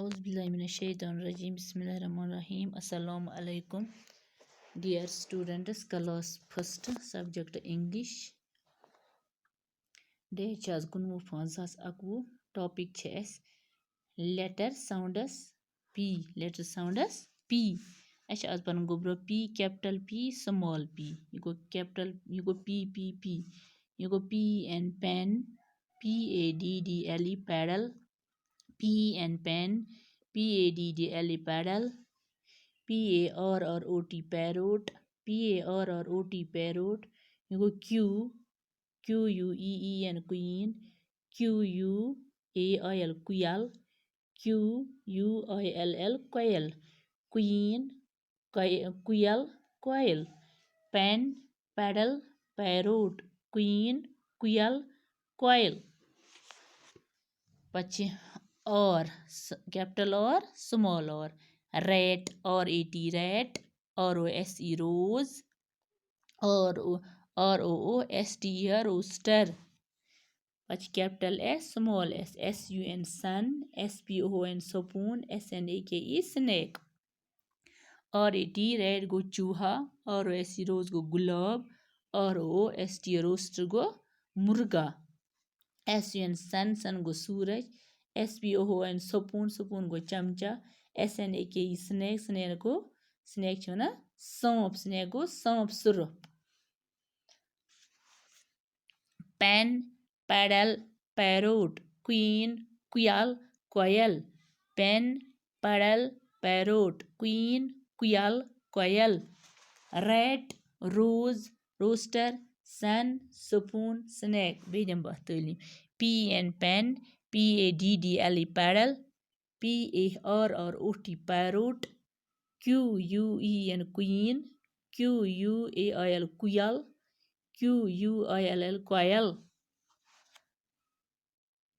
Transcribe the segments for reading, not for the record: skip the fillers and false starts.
Auzubillahiminash-shaytanir-rajim. Bismillahir-rahmanir-rahim. Assalamu alaikum. Dear students, class first subject English. Day chas kunwu 2021. Topic chess. Letter sounds P. Letter sounds P. Ash as pan gobro P, capital P, small p. You go capital, you go P, P, P. You go P and pen, Paddle, paddle. P and pen, Paddle, paddle. Parrot, parrot. Parrot, parrot. You go Q, Queen and queen. Quail, quail. Quill, quail. Queen, quail, quail. Pen, paddle, parrot. Queen, quail, quail. Pachi or capital or small or rat or at rat rose rose roast rooster. Pachi capital S small s sun sun spon spoon snake snake. Rat rat go chooha rose rose go gulab roast roaster go murga. sun sun sun go suraj spon spoon spoon go chamcha snake snake snake go snake chona samp snake go samp syrup. Pen, paddle, parrot. Queen, quail, quail. Pen, paddle, parrot. Queen, quail, quail. Rat, rose, rooster, sun, spoon, snake. Bedim bahtalim. P and pen, paddle, paddle. Parrot, parrot. Queen and queen. Quail, quail. Quill, quail.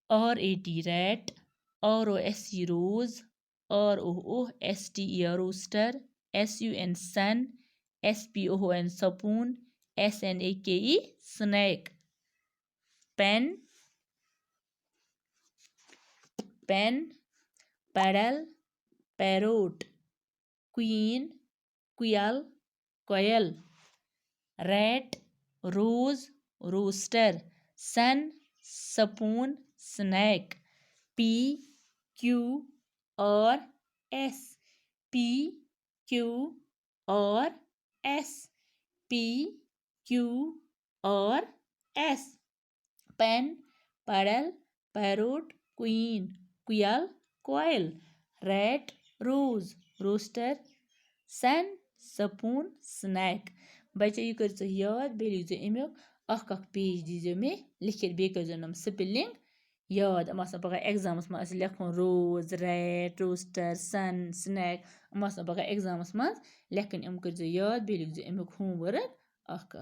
Rat rat. Rost rose. Roast rooster. Sun sun. Spon spoon. Snake snake. Pen, paddle, parrot. Queen, quail, quail. Rat, rose, rooster. Sun, spoon, snake. P, Q, R, S. P, Q, R, S. P, Q, R, S. Pen, paddle, parrot. Queen, quail, quail. Rat, rose, rooster. Sun, spoon, snack. बच्चे ये कर याद बेली जो अमुक अख page दीजिए मे लिखित बे कर नम स्पेलिंग याद अम पगह एग्जामस मज लेखन रोज रैट रोस्टर सन स्नैक अम पगह एग्जामस मज लेखन अम कर याद बेली जो अमुक होमवर्क अख